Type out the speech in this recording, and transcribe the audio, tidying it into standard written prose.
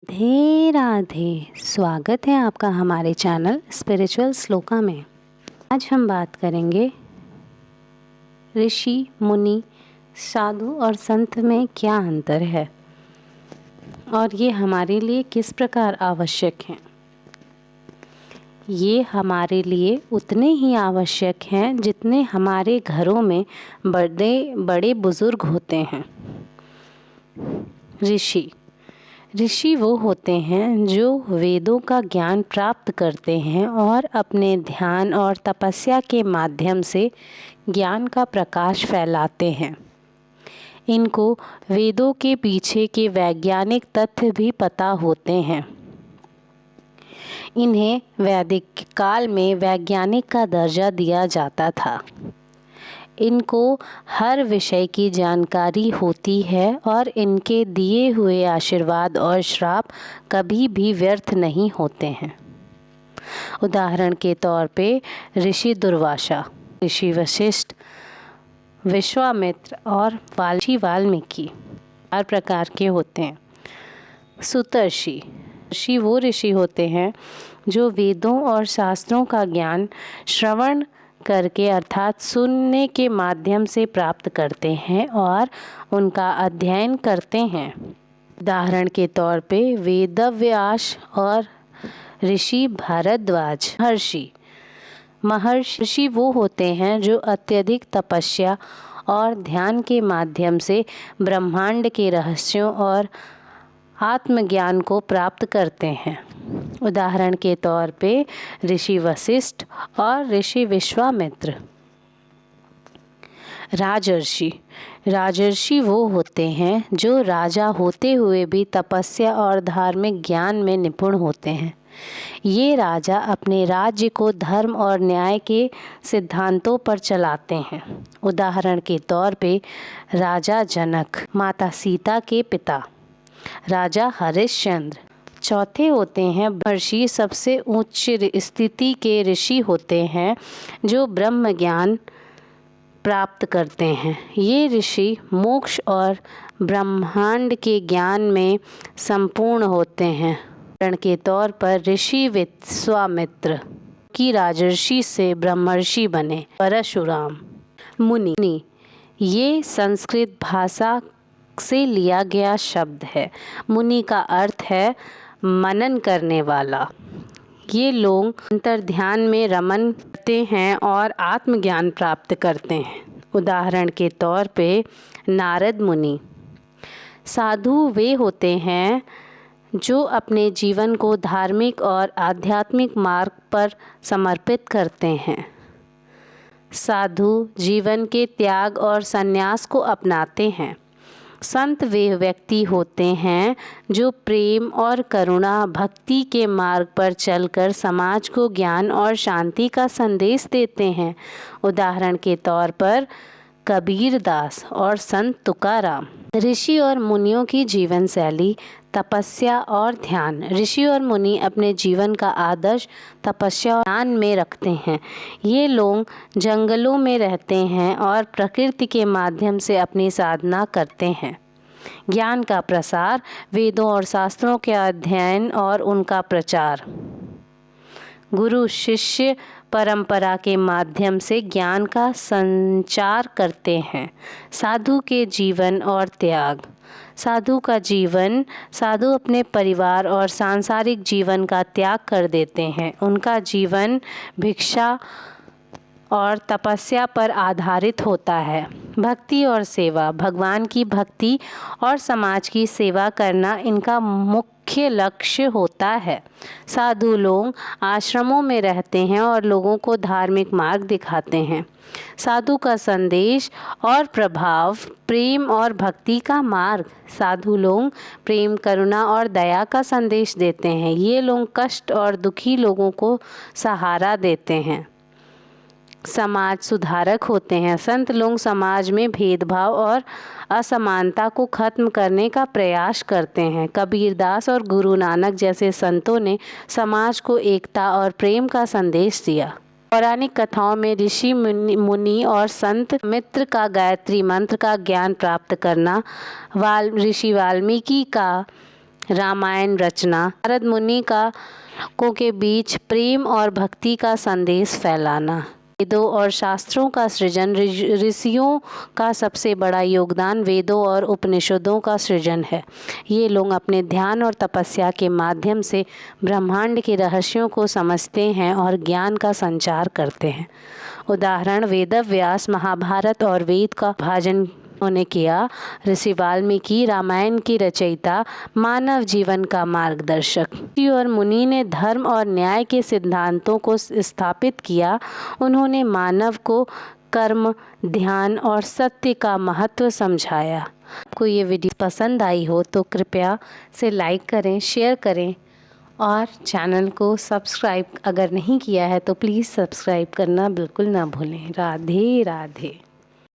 राधे राधे। स्वागत है आपका हमारे चैनल स्पिरिचुअल श्लोका में। आज हम बात करेंगे ऋषि, मुनि, साधु और संत में क्या अंतर है और ये हमारे लिए किस प्रकार आवश्यक हैं। ये हमारे लिए उतने ही आवश्यक हैं जितने हमारे घरों में बड़े बुजुर्ग होते हैं। ऋषि वो होते हैं जो वेदों का ज्ञान प्राप्त करते हैं और अपने ध्यान और तपस्या के माध्यम से ज्ञान का प्रकाश फैलाते हैं। इनको वेदों के पीछे के वैज्ञानिक तथ्य भी पता होते हैं। इन्हें वैदिक काल में वैज्ञानिक का दर्जा दिया जाता था। इनको हर विषय की जानकारी होती है और इनके दिए हुए आशीर्वाद और श्राप कभी भी व्यर्थ नहीं होते हैं। उदाहरण के तौर पे ऋषि दुर्वासा, ऋषि वशिष्ठ, विश्वामित्र और वाल्मीकि 4 प्रकार के होते हैं। सुतर्षि वो ऋषि होते हैं जो वेदों और शास्त्रों का ज्ञान श्रवण करके अर्थात सुनने के माध्यम से प्राप्त करते हैं और उनका अध्ययन करते हैं। उदाहरण के तौर पे वेदव्यास और ऋषि भारद्वाज। महर्षि वो होते हैं जो अत्यधिक तपस्या और ध्यान के माध्यम से ब्रह्मांड के रहस्यों और आत्मज्ञान को प्राप्त करते हैं। उदाहरण के तौर पे ऋषि वशिष्ठ और ऋषि विश्वामित्र। राजर्षि वो होते हैं जो राजा होते हुए भी तपस्या और धार्मिक ज्ञान में निपुण होते हैं। ये राजा अपने राज्य को धर्म और न्याय के सिद्धांतों पर चलाते हैं। उदाहरण के तौर पे राजा जनक, माता सीता के पिता राजा हरिश्चंद्र। चौथे होते हैं महर्षि। सबसे उच्च स्थिति के ऋषि होते हैं जो ब्रह्म ज्ञान प्राप्त करते हैं। ये ऋषि मोक्ष और ब्रह्मांड के ज्ञान में संपूर्ण होते हैं। उदाहरण के तौर पर ऋषि विश्वामित्र की राजर्षि से ब्रह्मर्षि बने। परशुराम। मुनि ये संस्कृत भाषा से लिया गया शब्द है। मुनि का अर्थ है मनन करने वाला। ये लोग अंतर्ध्यान में रमन करते हैं और आत्मज्ञान प्राप्त करते हैं। उदाहरण के तौर पे नारद मुनि। साधु वे होते हैं जो अपने जीवन को धार्मिक और आध्यात्मिक मार्ग पर समर्पित करते हैं। साधु जीवन के त्याग और संन्यास को अपनाते हैं। संत वे व्यक्ति होते हैं जो प्रेम और करुणा भक्ति के मार्ग पर चलकर समाज को ज्ञान और शांति का संदेश देते हैं। उदाहरण के तौर पर कबीर दास और संत तुकाराम। ऋषि और मुनियों की जीवन शैली, तपस्या और ध्यान। ऋषि और मुनि अपने जीवन का आदर्श तपस्या और ध्यान में रखते हैं। ये लोग जंगलों में रहते हैं और प्रकृति के माध्यम से अपनी साधना करते हैं। ज्ञान का प्रसार, वेदों और शास्त्रों के अध्ययन और उनका प्रचार। गुरु शिष्य परंपरा के माध्यम से ज्ञान का संचार करते हैं। साधु के जीवन और त्याग। साधु अपने परिवार और सांसारिक जीवन का त्याग कर देते हैं। उनका जीवन भिक्षा और तपस्या पर आधारित होता है। भक्ति और सेवा। भगवान की भक्ति और समाज की सेवा करना इनका मुख्य लक्ष्य होता है। साधु लोग आश्रमों में रहते हैं और लोगों को धार्मिक मार्ग दिखाते हैं। साधु का संदेश और प्रभाव, प्रेम और भक्ति का मार्ग। साधु लोग प्रेम, करुणा और दया का संदेश देते हैं। ये लोग कष्ट और दुखी लोगों को सहारा देते हैं। समाज सुधारक होते हैं। संत लोग समाज में भेदभाव और असमानता को खत्म करने का प्रयास करते हैं। कबीरदास और गुरु नानक जैसे संतों ने समाज को एकता और प्रेम का संदेश दिया। पौराणिक कथाओं में ऋषि मुनि और संत मित्र का गायत्री मंत्र का ज्ञान प्राप्त करना, ऋषि वाल्मीकि का रामायण रचना, नारद मुनि को के बीच प्रेम और भक्ति का संदेश फैलाना, वेदों और शास्त्रों का सृजन, ऋषियों का सबसे बड़ा योगदान वेदों और उपनिषदों का सृजन है। ये लोग अपने ध्यान और तपस्या के माध्यम से ब्रह्मांड के रहस्यों को समझते हैं और ज्ञान का संचार करते हैं। उदाहरण वेदव्यास महाभारत और वेद का भाजन उन्होंने किया। ऋषि वाल्मीकि रामायण की रचयिता, मानव जीवन का मार्गदर्शक। ऋषि और मुनि ने धर्म और न्याय के सिद्धांतों को स्थापित किया। उन्होंने मानव को कर्म, ध्यान और सत्य का महत्व समझाया। आपको ये वीडियो पसंद आई हो तो कृपया से लाइक करें, शेयर करें और चैनल को सब्सक्राइब अगर नहीं किया है तो प्लीज़ सब्सक्राइब करना बिल्कुल ना भूलें। राधे राधे।